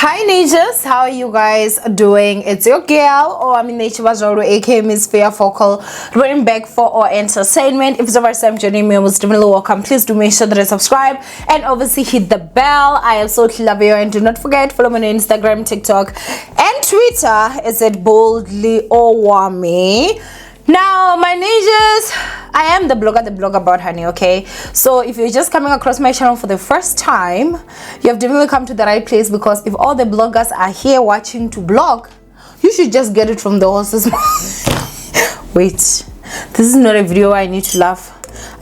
Hi Natures, how are you guys doing? It's your girl, Owamie Nature aka Miss Fair Focal, running back for our entertainment. If it's the first time joining me, most definitely welcome. Please do make sure that you subscribe and obviously hit the bell. I absolutely love you, and do not forget, follow me on Instagram, TikTok, and Twitter. It's at boldly Owamie. Now, my Natures, I am the blogger about honey, okay? So if you're just coming across my channel for the first time, you have definitely come to the right place, because if all the bloggers are here watching to blog, you should just get it from the horse's mouth. Wait, this is not a video I need to laugh.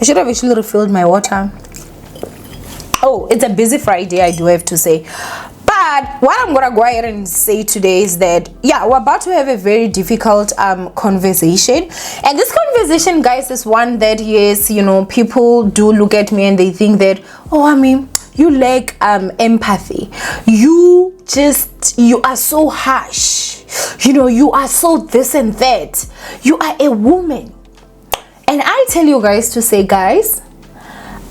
I should have actually refilled my water. Oh, it's a busy Friday, I do have to say. But what I'm gonna go ahead and say today is that, yeah, we're about to have a very difficult conversation, and this conversation, guys, is one that, yes, you know, people do look at me and they think that, oh, I mean, you lack empathy, you are so harsh, you know, you are so this and that, you are a woman. And I tell you guys to say, guys,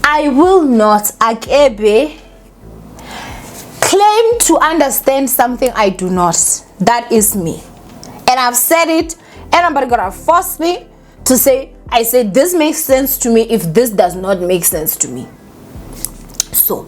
I will not akebe claim to understand something I do not. That is me, and I've said it, and nobody gonna force me to say, I said this makes sense to me if this does not make sense to me. So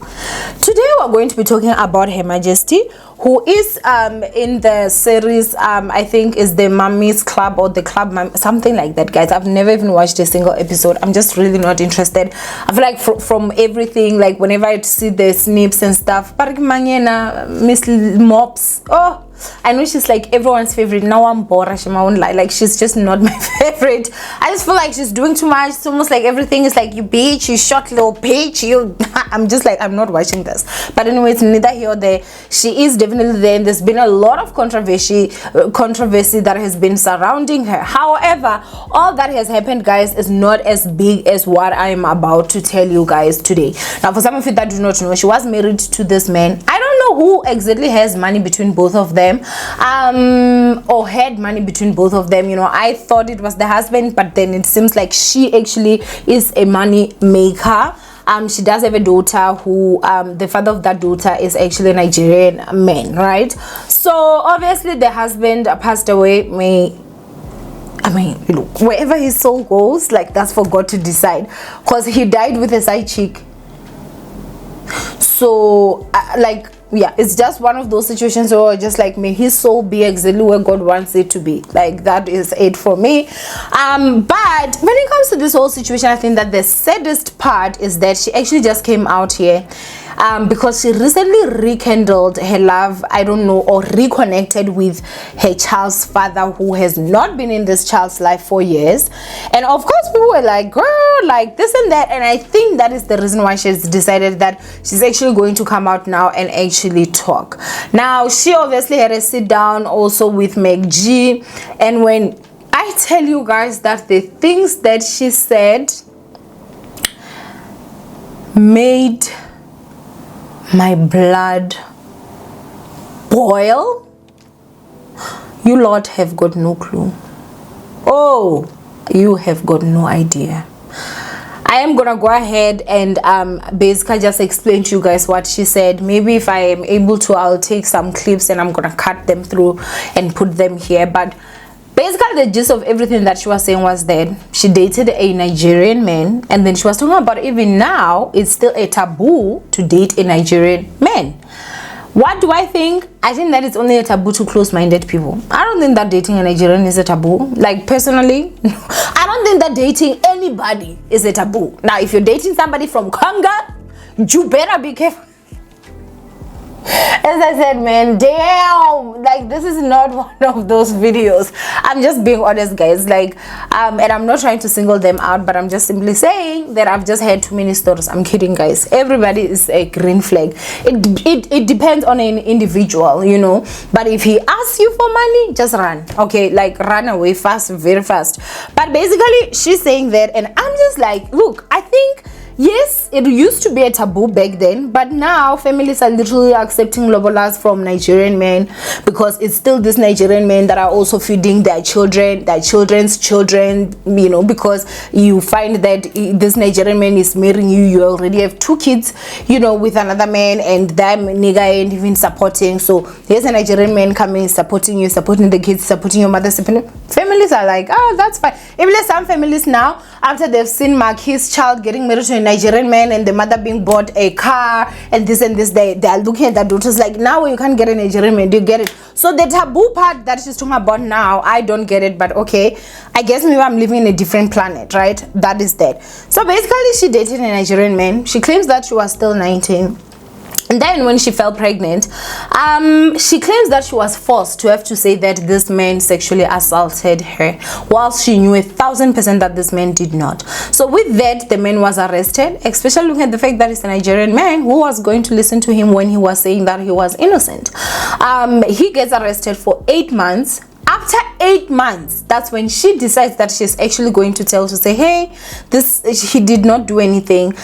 today we're going to be talking about Her Majesty, who is in the series, I think is the Mummy's Club, or the Club, something like that, guys. I've never even watched a single episode. I'm just really not interested. I feel like from everything, like whenever I see the snips and stuff, Miss Mops, oh, I know she's like everyone's favorite. Now I'm bored. Like, she's just not my favorite. I just feel like she's doing too much. It's almost like everything is like, you bitch, you short little bitch, you I'm just like, I'm not watching this. But anyways, neither here or there. She is definitely there, and there's been a lot of controversy that has been surrounding her. However, all that has happened, guys, is not as big as what I am about to tell you guys today. Now, for some of you that do not know, she was married to this man. I don't know who exactly has money between both of them, or had money between both of them. You know, I thought it was the husband, but then it seems like she actually is a money maker. She does have a daughter who the father of that daughter is actually a Nigerian man, right? So obviously the husband passed away. I mean, look, wherever his soul goes, like, that's for God to decide, because he died with a side chick. So like, yeah, it's just one of those situations where just like, may his soul be exactly where God wants it to be. Like, that is it for me. But when it comes to this whole situation, I think that the saddest part is that she actually just came out here because she recently rekindled her love, I don't know, or reconnected with her child's father, who has not been in this child's life for years. And of course, people were like, girl, like this and that. And I think that is the reason why she's decided that she's actually going to come out now and actually talk. Now, she obviously had a sit down also with Meg G, and when I tell you guys that the things that she said made my blood boil, you lot have got no clue. Oh, you have got no idea. I am gonna go ahead and basically just explain to you guys what she said. Maybe if I am able to, I'll take some clips and I'm gonna cut them through and put them here. But basically the gist of everything that she was saying was that she dated a Nigerian man, and then she was talking about even now it's still a taboo to date a Nigerian man. What do I think? I think that it's only a taboo to close-minded people. I don't think that dating a Nigerian is a taboo. Like, personally, I don't think that dating anybody is a taboo. Now, if you're dating somebody from Congo, you better be careful. As I said, man, damn, like, this is not one of those videos. I'm just being honest, guys. Like, and I'm not trying to single them out, but I'm just simply saying that I've just heard too many stories. I'm kidding, guys. Everybody is a green flag. It depends on an individual, you know. But if he asks you for money, just run, okay? Like, run away fast, very fast. But basically, she's saying that, and I'm just like, look, I think yes, it used to be a taboo back then, but now families are literally accepting lobolas from Nigerian men, because it's still these Nigerian men that are also feeding their children, their children's children, you know, because you find that this Nigerian man is marrying you, you already have 2 kids, you know, with another man, and that nigga ain't even supporting. So here's a Nigerian man coming, supporting you, supporting the kids, supporting your mother, supporting. Families are like, oh, that's fine. Even some families now, after they've seen his child getting married to a Nigerian man and the mother being bought a car and this, they are looking at their daughters like, now you can't get a Nigerian man. Do you get it? So the taboo part that she's talking about now, I don't get it, but okay, I guess maybe I'm living in a different planet, right? That is that. So basically, she dated a Nigerian man. She claims that she was still 19. And then when she fell pregnant, she claims that she was forced to have to say that this man sexually assaulted her, whilst she knew 1,000% that this man did not. So with that, the man was arrested, especially looking at the fact that he's a Nigerian man who was going to listen to him when he was saying that he was innocent. He gets arrested for 8 months. After 8 months, that's when she decides that she's actually going to tell, to say, hey, he did not do anything,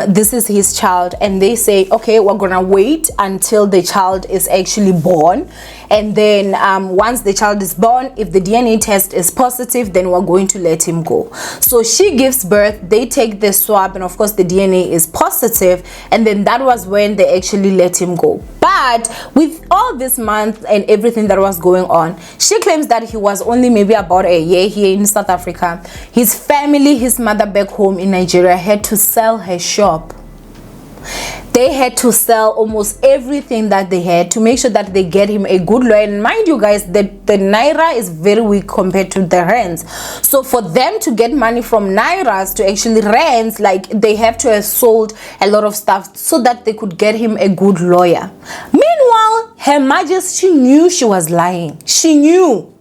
this is his child. And they say, okay, we're gonna wait until the child is actually born, and then once the child is born, if the DNA test is positive, then we're going to let him go. So she gives birth, they take the swab, and of course the DNA is positive, and then that was when they actually let him go. But with all this month and everything that was going on, she claims that he was only maybe about a year here in South Africa. His family, his mother back home in Nigeria, had to sell her shop. They had to sell almost everything that they had to make sure that they get him a good lawyer. And mind you guys, the naira is very weak compared to the rands. So for them to get money from nairas to actually rands, like, they have to have sold a lot of stuff so that they could get him a good lawyer. Meanwhile, Her Majesty knew she was lying. She knew.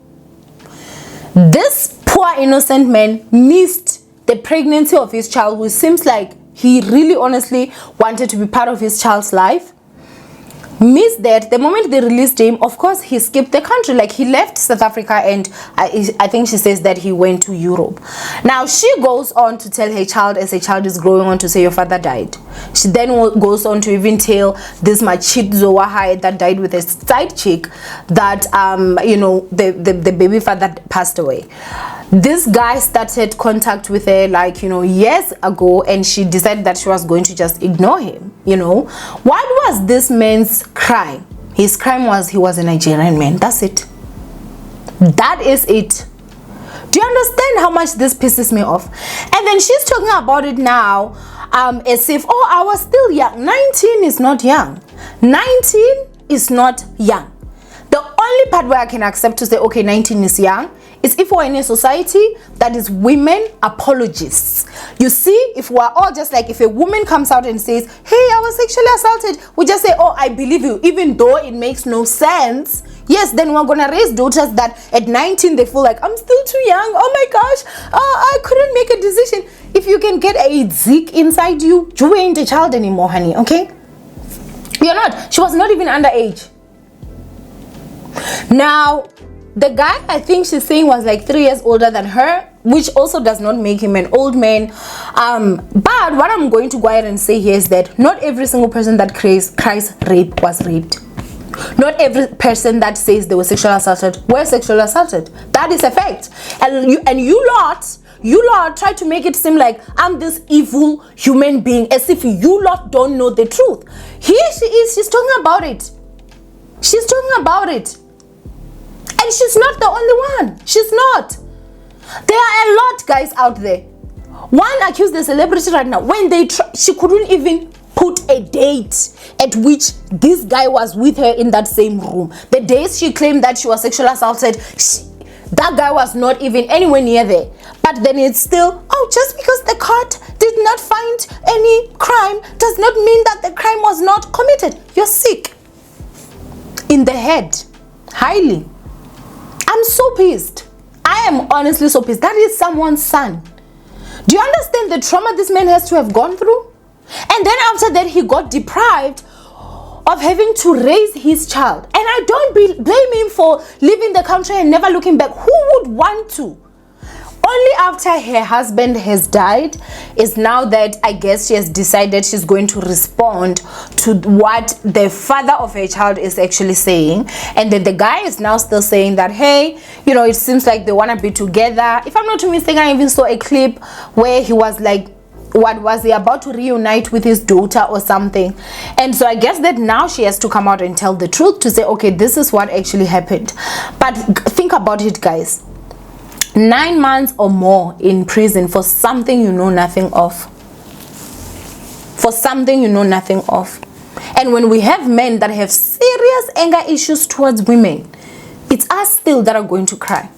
This poor innocent man missed the pregnancy of his child, which seems like he really honestly wanted to be part of his child's life. Missed that. The moment they released him, of course, he skipped the country. Like, he left South Africa, and I think she says that he went to Europe. Now, she goes on to tell her child, as her child is growing on, to say, your father died. She then goes on to even tell this Majesty that died with a side chick that, you know, the baby father passed away. This guy started contact with her, like, you know, years ago, and she decided that she was going to just ignore him, you know. What was this man's crime? His crime was he was a Nigerian man. That's it. That is it. Do you understand how much this pisses me off? And then she's talking about it now as if, oh, I was still young. 19 is not young. 19 is not young. The only part where I can accept to say, okay, 19 is young, is if we're in a society that is women apologists. You see, if we're all just like, if a woman comes out and says, hey, I was sexually assaulted, we just say, oh, I believe you, even though it makes no sense. Yes, then we're gonna raise daughters that at 19 they feel like, I'm still too young, oh my gosh, I couldn't make a decision. If you can get a zik inside you, you ain't a child anymore, honey, okay? You're not. She was not even underage. Now, the guy, I think she's saying, was like 3 years older than her, which also does not make him an old man. But what I'm going to go ahead and say here is that not every single person that cries rape was raped. Not every person that says they were sexually assaulted were sexually assaulted. That is a fact. And you lot try to make it seem like I'm this evil human being, as if you lot don't know the truth. Here she is, she's talking about it. She's talking about it. And she's not the only one. She's not. There are a lot, guys, out there. One accused the celebrity right now. When they she couldn't even put a date at which this guy was with her in that same room. The days she claimed that she was sexually assaulted, that guy was not even anywhere near there. But then it's still, oh, just because the court did not find any crime does not mean that the crime was not committed. You're sick in the head. Highly. I'm so pissed. I am honestly so pissed. That is someone's son. Do you understand the trauma this man has to have gone through? And then after that, he got deprived of having to raise his child. And I don't blame him for leaving the country and never looking back. Who would want to? only after her husband has died is now that I guess she has decided she's going to respond to what the father of her child is actually saying. And then the guy is now still saying that, hey, you know, it seems like they want to be together. If I'm not mistaken, I even saw a clip where he was like, what was he about to reunite with his daughter or something? And so I guess that now she has to come out and tell the truth to say, okay, this is what actually happened. But think about it, guys. 9 months or more in prison for something you know nothing of. For something you know nothing of. And when we have men that have serious anger issues towards women, it's us still that are going to cry.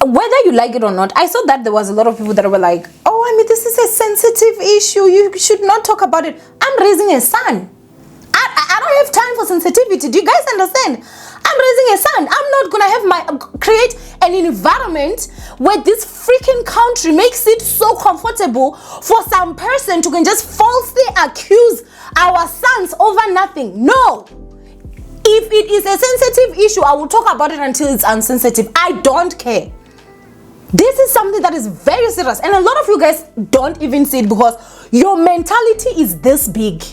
Whether you like it or not, I saw that there was a lot of people that were like, oh, I mean, this is a sensitive issue, you should not talk about it. I'm raising a son. I don't have time for sensitivity. Do you guys understand? I'm raising a son. I'm not gonna have create an environment where this freaking country makes it so comfortable for some person to can just falsely accuse our sons over nothing. No. If it is a sensitive issue, I will talk about it until it's unsensitive. I don't care. This is something that is very serious. And a lot of you guys don't even see it because your mentality is this big.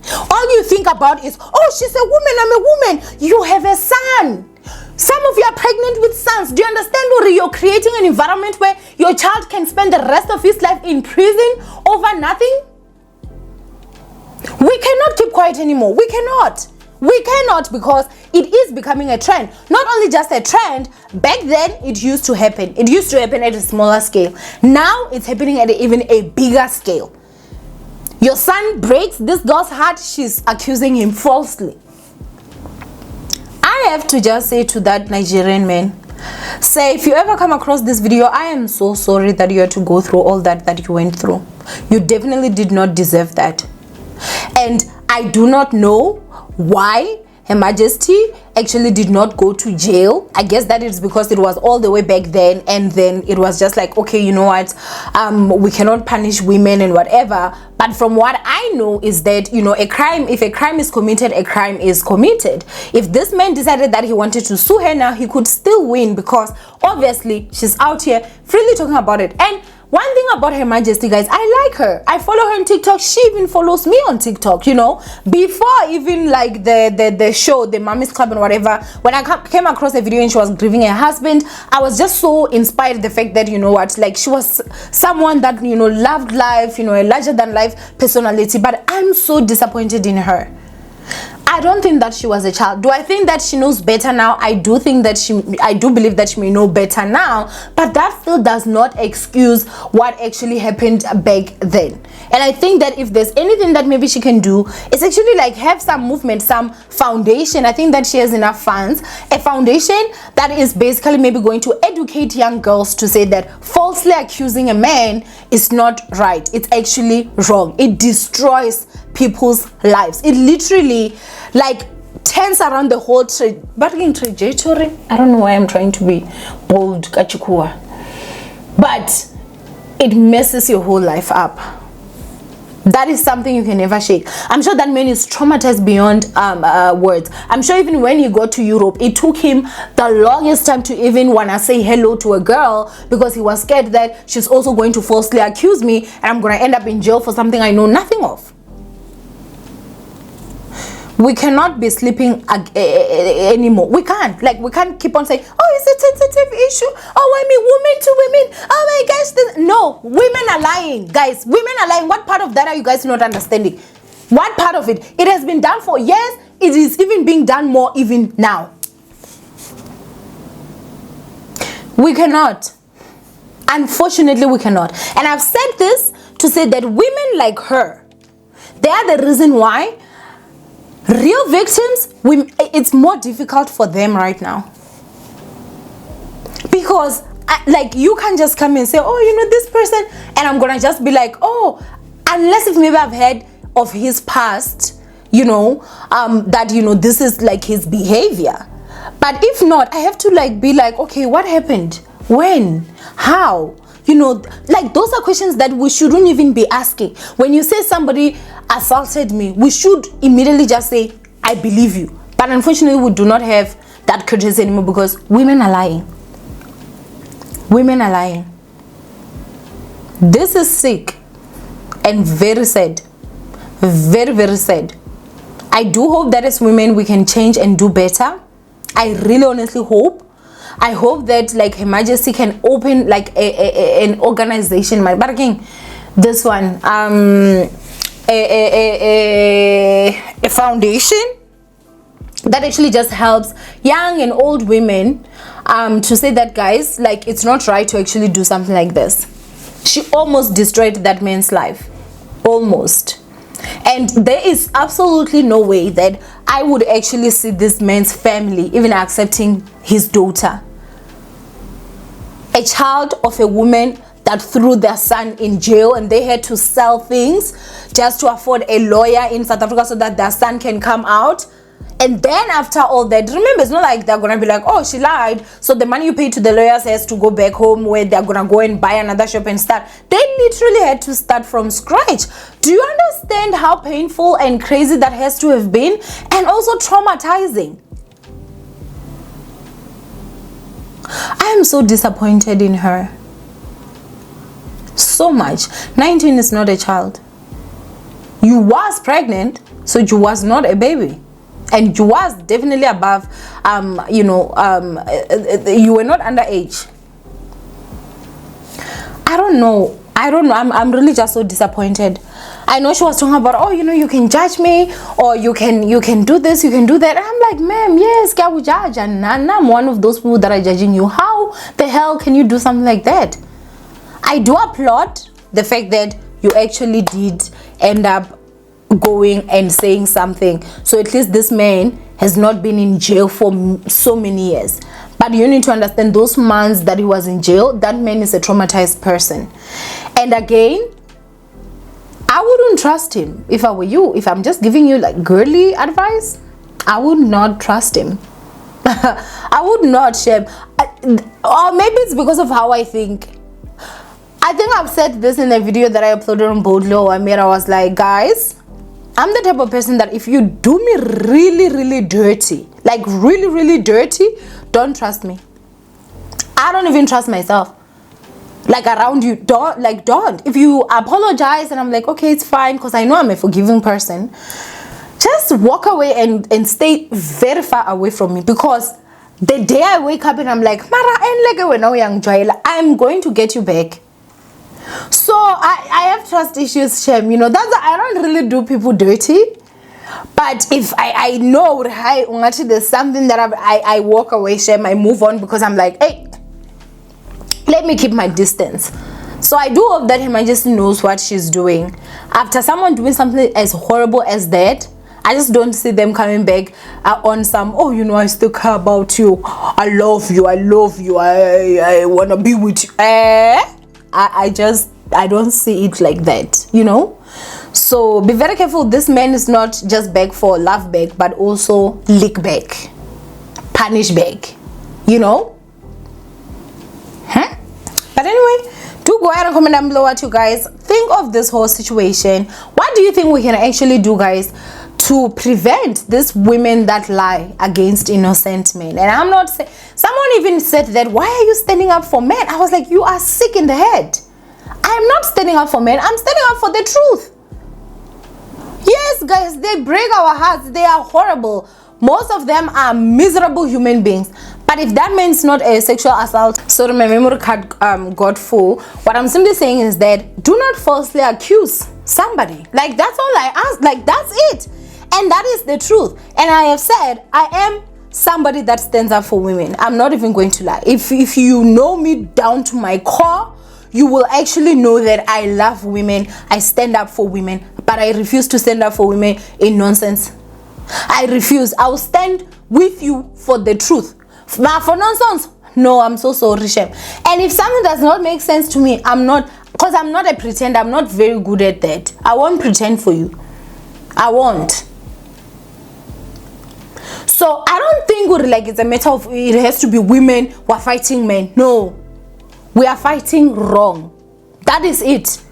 All you think about is, oh, she's a woman, I'm a woman. You have a son. Some of you are pregnant with sons. Do you understand, Uri? You're creating an environment where your child can spend the rest of his life in prison over nothing? We cannot keep quiet anymore. We cannot. We cannot, because it is becoming a trend. Not only just a trend, back then it used to happen. It used to happen at a smaller scale. Now it's happening at even a bigger scale. Your son breaks this girl's heart, she's accusing him falsely. I have to just say to that Nigerian man, say, if you ever come across this video, I am so sorry that you had to go through all that you went through. You definitely did not deserve that. And I do not know why Her Majesty actually did not go to jail. I guess that is because it was all the way back then, and then it was just like, okay, you know what, we cannot punish women and whatever. But from what I know is that, you know, if a crime is committed, a crime is committed. If this man decided that he wanted to sue her now, he could still win, because obviously she's out here freely talking about it. And one thing about Her Majesty, guys, I like her. I follow her on TikTok. She even follows me on TikTok, you know. Before even like the show, the Mommy's Club and whatever, when I came across a video and she was grieving her husband, I was just so inspired the fact that, you know what, like she was someone that, you know, loved life, you know, a larger than life personality. But I'm so disappointed in her. I don't think that she was a child. Do I think that she knows better now? I do think that I do believe that she may know better now, but that still does not excuse what actually happened back then. And I think that if there's anything that maybe she can do, it's actually like have some movement, some foundation. I think that she has enough funds, a foundation that is basically maybe going to educate young girls to say that falsely accusing a man is not right. It's actually wrong. It destroys people's lives. It literally like turns around the whole trajectory. I don't know why I'm trying to be bold, Kachukua, but it messes your whole life up. That is something you can never shake. I'm sure that man is traumatized beyond words. I'm sure even when he got to Europe, it took him the longest time to even want to say hello to a girl, because he was scared that she's also going to falsely accuse me and I'm going to end up in jail for something I know nothing of. We cannot be sleeping anymore. We can't. Like, we can't keep on saying, oh, it's a sensitive issue. Oh, I mean, women to women. Oh my gosh. No, women are lying, guys. Women are lying. What part of that are you guys not understanding? What part of it? It has been done for years. It is even being done more even now. We cannot. Unfortunately, we cannot. And I've said this to say that women like her, they are the reason why real victims, it's more difficult for them right now. Because like, you can just come and say, oh, you know, this person, and I'm gonna just be like, oh, unless if maybe I've heard of his past, you know, that, you know, this is like his behavior. But if not, I have to like be like, okay, what happened? When? How? You know, like, those are questions that we shouldn't even be asking. When you say somebody assaulted me, we should immediately just say, I believe you. But unfortunately, we do not have that courtesy anymore because women are lying. Women are lying. This is sick and very sad. Very, very sad. I do hope that as women we can change and do better. I really honestly hope. I hope that like Her Majesty can open like an organization. But again, this one a foundation that actually just helps young and old women to say that, guys, like, it's not right to actually do something like this. She almost destroyed that man's life. Almost. And there is absolutely no way that I would actually see this man's family even accepting his daughter, a child of a woman that threw their son in jail, and they had to sell things just to afford a lawyer in South Africa so that their son can come out. And then after all that, remember, it's not like they're gonna be like, oh, she lied, so the money you pay to the lawyers has to go back home where they're gonna go and buy another shop and start. They literally had to start from scratch. Do you understand how painful and crazy that has to have been, and also traumatizing? I am so disappointed in her. So much. 19 is not a child. You was pregnant, so you was not a baby. And you was definitely above, you were not underage. I don't know. I'm really just so disappointed. I know she was talking about, oh, you can judge me, or you can do this, you can do that. And I'm like, ma'am, yes, can we judge? And I'm one of those people that are judging you. How the hell can you do something like that? I do applaud the fact that you actually did end up going and saying something, so at least this man has not been in jail for so many years. But you need to understand, those months that he was in jail, that man is a traumatized person. And again, I wouldn't trust him if I were you. If I'm just giving you like girly advice, I would not trust him. I would not share. Or maybe it's because of how I think. I think I've said this in the video that I uploaded on Owamie. I was like, guys, I'm the type of person that if you do me really, really dirty, like really, really dirty, don't trust me. I don't even trust myself. Like around you, don't. If you apologize and I'm like, okay, it's fine, because I know I'm a forgiving person, just walk away and stay very far away from me. Because the day I wake up and I'm like, I'm going to get you back. So I have trust issues, Shem. That's I don't really do people dirty. But if I know there's something that I walk away, Shem, I move on, because I'm like, hey, let me keep my distance. So I do hope that Her Majesty knows what she's doing. After someone doing something as horrible as that, I just don't see them coming back on some, oh, I still care about you, I love you, I want to be with you. I don't see it like that, So be very careful. This man is not just back for love back, but also lick back, punish back, But anyway, do go ahead and comment down below what you guys think of this whole situation. What do you think we can actually do, guys, to prevent these women that lie against innocent men? And I'm not saying, someone even said that, why are you standing up for men? I was like, you are sick in the head. I'm not standing up for men, I'm standing up for the truth. Yes, guys, they break our hearts, they are horrible. Most of them are miserable human beings. But if that means not a sexual assault, sorry, my memory card got full. What I'm simply saying is that do not falsely accuse somebody. Like, that's all I ask. Like, that's it. And that is the truth. And I have said, I am somebody that stands up for women. I'm not even going to lie. If you know me down to my core, you will actually know that I love women. I stand up for women. But I refuse to stand up for women in nonsense. I refuse. I will stand with you for the truth. But for nonsense, no, I'm so sorry, Shem. And if something does not make sense to me, I'm not, because I'm not a pretender. I'm not very good at that. I won't pretend for you. I won't. So I don't think it's a matter of it has to be women who are fighting men. No, we are fighting wrong. That is it.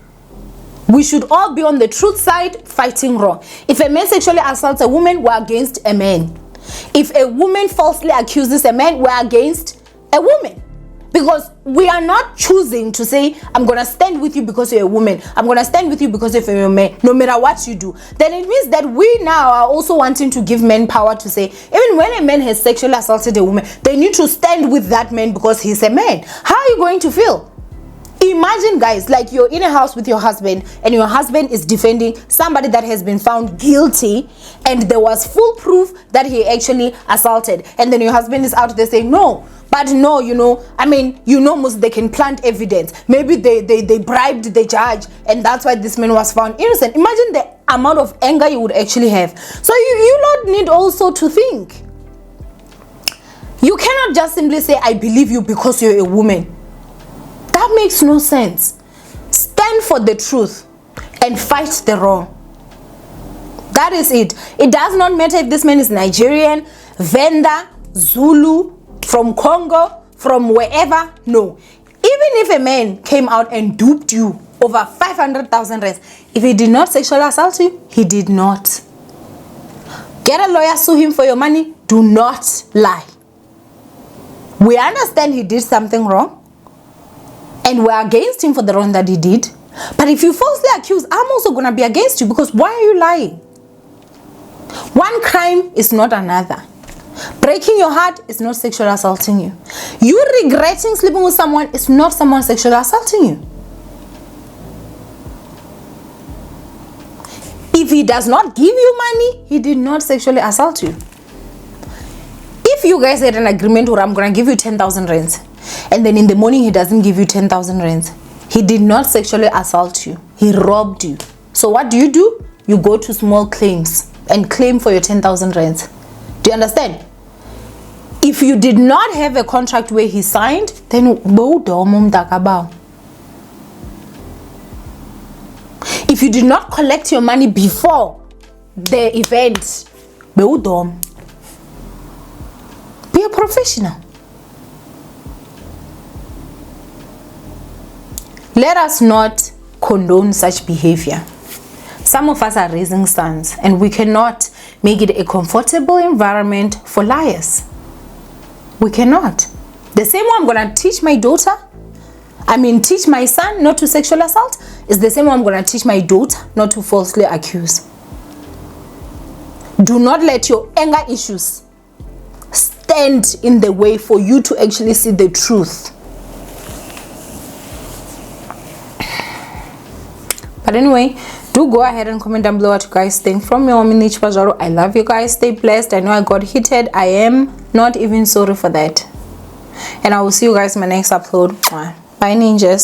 We should all be on the truth side, fighting wrong. If a man sexually assaults a woman, we're against a man. If a woman falsely accuses a man, we're against a woman. Because we are not choosing to say, I'm going to stand with you because you're a woman. I'm going to stand with you because you're a man, no matter what you do. Then it means that we now are also wanting to give men power to say, even when a man has sexually assaulted a woman, they need to stand with that man because he's a man. How are you going to feel? Imagine, guys, like you're in a house with your husband and your husband is defending somebody that has been found guilty and there was full proof that he actually assaulted, and then your husband is out there saying no, but no, most they can plant evidence. Maybe they bribed the judge and that's why this man was found innocent. Imagine the amount of anger you would actually have. So you lot need also to think. You cannot just simply say, I believe you because you're a woman. That makes no sense. Stand for the truth and fight the wrong. That is it. It does not matter if this man is Nigerian, Venda, Zulu, from Congo, from wherever. No. Even if a man came out and duped you over 500,000 rands, if he did not sexually assault you, he did not. Get a lawyer, sue him for your money. Do not lie. We understand he did something wrong, and we're against him for the wrong that he did. But if you falsely accuse, I'm also going to be against you, because why are you lying? One crime is not another. Breaking your heart is not sexually assaulting you. You regretting sleeping with someone is not someone sexually assaulting you. If he does not give you money, he did not sexually assault you. If you guys had an agreement where I'm going to give you 10,000 rands, and then in the morning he doesn't give you 10,000 rands, he did not sexually assault you. He robbed you. So what do? You go to small claims and claim for your 10,000 rands. Do you understand? If you did not have a contract where he signed, then if you did not collect your money before the event, be a professional. Let us not condone such behavior. Some of us are raising sons, and we cannot make it a comfortable environment for liars. We cannot. The same way I'm going to teach my teach my son not to sexually assault, is the same way I'm going to teach my daughter not to falsely accuse. Do not let your anger issues stand in the way for you to actually see the truth. But anyway, do go ahead and comment down below what you guys think. From your Owamie, I love you guys. Stay blessed. I know I got heated. I am not even sorry for that. And I will see you guys in my next upload. Bye, ninjas.